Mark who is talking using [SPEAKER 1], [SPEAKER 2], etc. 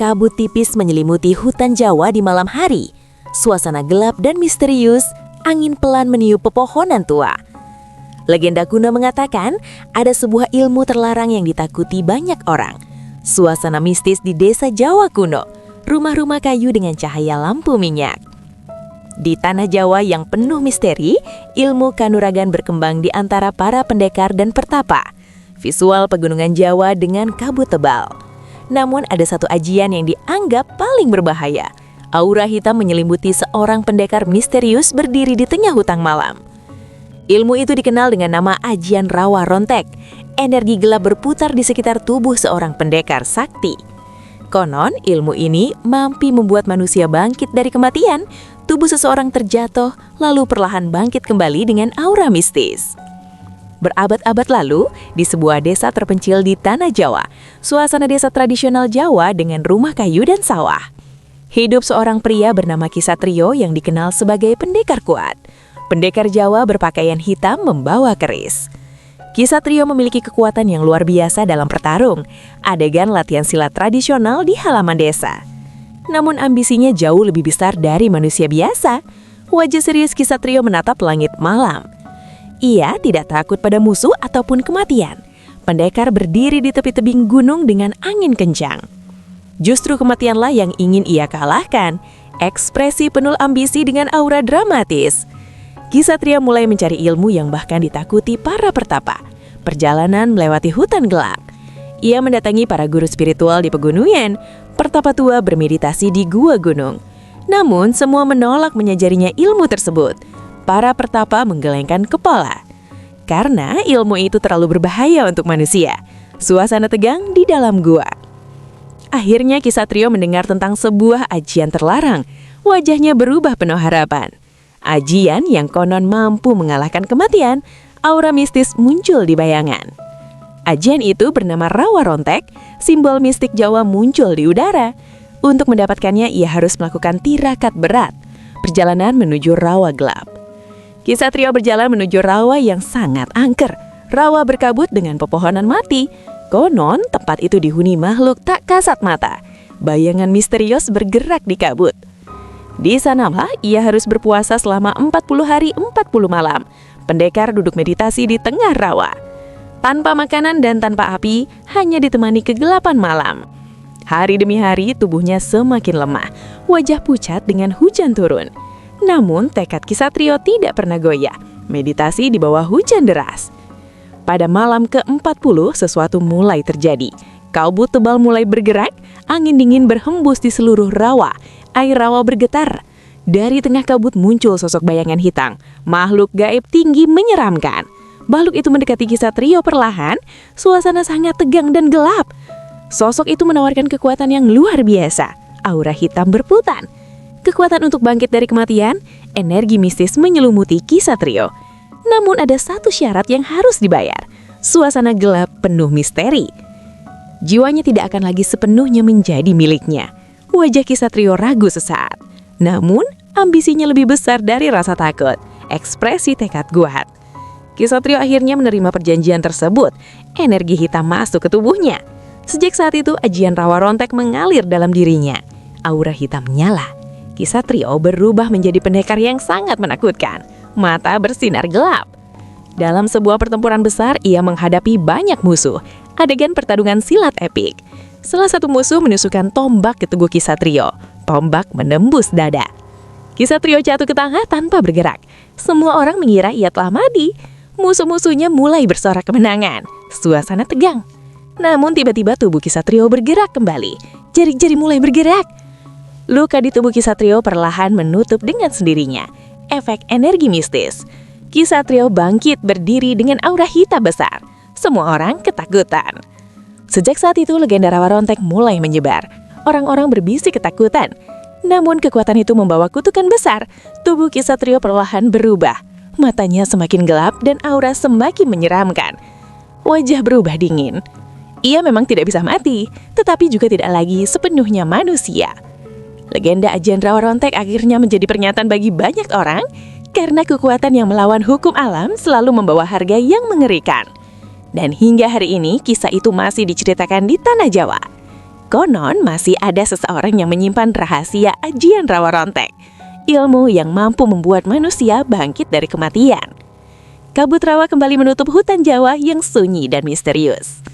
[SPEAKER 1] kabut tipis menyelimuti hutan Jawa di malam hari. Suasana gelap dan misterius, angin pelan meniup pepohonan tua. Legenda kuno mengatakan ada sebuah ilmu terlarang yang ditakuti banyak orang. Suasana mistis di desa Jawa kuno, rumah-rumah kayu dengan cahaya lampu minyak. Di tanah Jawa yang penuh misteri, ilmu kanuragan berkembang di antara para pendekar dan pertapa. Visual pegunungan Jawa dengan kabut tebal. Namun ada satu ajian yang dianggap paling berbahaya. Aura hitam menyelimuti seorang pendekar misterius berdiri di tengah hutan malam. Ilmu itu dikenal dengan nama ajian rawa rontek. Energi gelap berputar di sekitar tubuh seorang pendekar sakti. Konon, ilmu ini mampu membuat manusia bangkit dari kematian. Tubuh seseorang terjatuh, lalu perlahan bangkit kembali dengan aura mistis. Berabad-abad lalu, di sebuah desa terpencil di tanah Jawa, suasana desa tradisional Jawa dengan rumah kayu dan sawah. Hidup seorang pria bernama Kisatrio yang dikenal sebagai pendekar kuat. Pendekar Jawa berpakaian hitam membawa keris. Kisatrio memiliki kekuatan yang luar biasa dalam bertarung. Adegan latihan silat tradisional di halaman desa. Namun ambisinya jauh lebih besar dari manusia biasa. Wajah serius Kisatrio menatap langit malam. Ia tidak takut pada musuh ataupun kematian. Pendekar berdiri di tepi tebing gunung dengan angin kencang. Justru kematianlah yang ingin ia kalahkan. Ekspresi penuh ambisi dengan aura dramatis. Kisatria mulai mencari ilmu yang bahkan ditakuti para pertapa. Perjalanan melewati hutan gelap. Ia mendatangi para guru spiritual di pegunungan. Pertapa tua bermeditasi di gua gunung. Namun semua menolak menyajarinya ilmu tersebut. Para pertapa menggelengkan kepala. Karena ilmu itu terlalu berbahaya untuk manusia. Suasana tegang di dalam gua. Akhirnya Kisatrio mendengar tentang sebuah ajian terlarang. Wajahnya berubah penuh harapan. Ajian yang konon mampu mengalahkan kematian. Aura mistis muncul di bayangan. Ajian itu bernama Rawa Rontek. Simbol mistik Jawa muncul di udara. Untuk mendapatkannya ia harus melakukan tirakat berat. Perjalanan menuju rawa gelap. Kisatrio berjalan menuju rawa yang sangat angker. Rawa berkabut dengan pepohonan mati. Konon tempat itu dihuni makhluk tak kasat mata. Bayangan misterius bergerak di kabut. Di sanalah ia harus berpuasa selama 40 hari 40 malam. Pendekar duduk meditasi di tengah rawa. Tanpa makanan dan tanpa api, hanya ditemani kegelapan malam. Hari demi hari tubuhnya semakin lemah. Wajah pucat dengan hujan turun. Namun tekad Kisatrio tidak pernah goyah. Meditasi di bawah hujan deras. Pada malam ke-40 sesuatu mulai terjadi. Kabut tebal mulai bergerak. Angin dingin berhembus di seluruh rawa. Air rawa bergetar. Dari tengah kabut muncul sosok bayangan hitam. Makhluk gaib tinggi menyeramkan. Makhluk itu mendekati Kisatrio perlahan. Suasana sangat tegang dan gelap. Sosok itu menawarkan kekuatan yang luar biasa. Aura hitam berputar. Kekuatan untuk bangkit dari kematian, energi mistis menyelimuti Kisatrio. Namun ada satu syarat yang harus dibayar. Suasana gelap penuh misteri. Jiwanya tidak akan lagi sepenuhnya menjadi miliknya. Wajah Kisatrio ragu sesaat. Namun ambisinya lebih besar dari rasa takut. Ekspresi tekad kuat. Kisatrio akhirnya menerima perjanjian tersebut. Energi hitam masuk ke tubuhnya. Sejak saat itu ajian rawa rontek mengalir dalam dirinya. Aura hitam menyala. Kisatrio berubah menjadi pendekar yang sangat menakutkan. Mata bersinar gelap. Dalam sebuah pertempuran besar, ia menghadapi banyak musuh. Adegan pertarungan silat epik. Salah satu musuh menusukkan tombak ke tubuh Kisatrio. Tombak menembus dada. Kisatrio jatuh ke tanah tanpa bergerak. Semua orang mengira ia telah mati. Musuh-musuhnya mulai bersorak kemenangan. Suasana tegang. Namun tiba-tiba tubuh Kisatrio bergerak kembali. Jari-jari mulai bergerak. Luka di tubuh Kisatrio perlahan menutup dengan sendirinya. Efek energi mistis. Kisatrio bangkit berdiri dengan aura hitam besar. Semua orang ketakutan. Sejak saat itu legenda rawa rontek mulai menyebar. Orang-orang berbisik ketakutan. Namun kekuatan itu membawa kutukan besar. Tubuh Kisatrio perlahan berubah. Matanya semakin gelap dan aura semakin menyeramkan. Wajah berubah dingin. Ia memang tidak bisa mati, tetapi juga tidak lagi sepenuhnya manusia. Legenda ajian rawa rontek akhirnya menjadi pernyataan bagi banyak orang karena kekuatan yang melawan hukum alam selalu membawa harga yang mengerikan. Dan hingga hari ini kisah itu masih diceritakan di tanah Jawa.
[SPEAKER 2] Konon masih ada seseorang yang menyimpan rahasia ajian rawa rontek, ilmu yang mampu membuat manusia bangkit dari kematian. Kabut rawa kembali menutup hutan Jawa yang sunyi dan misterius.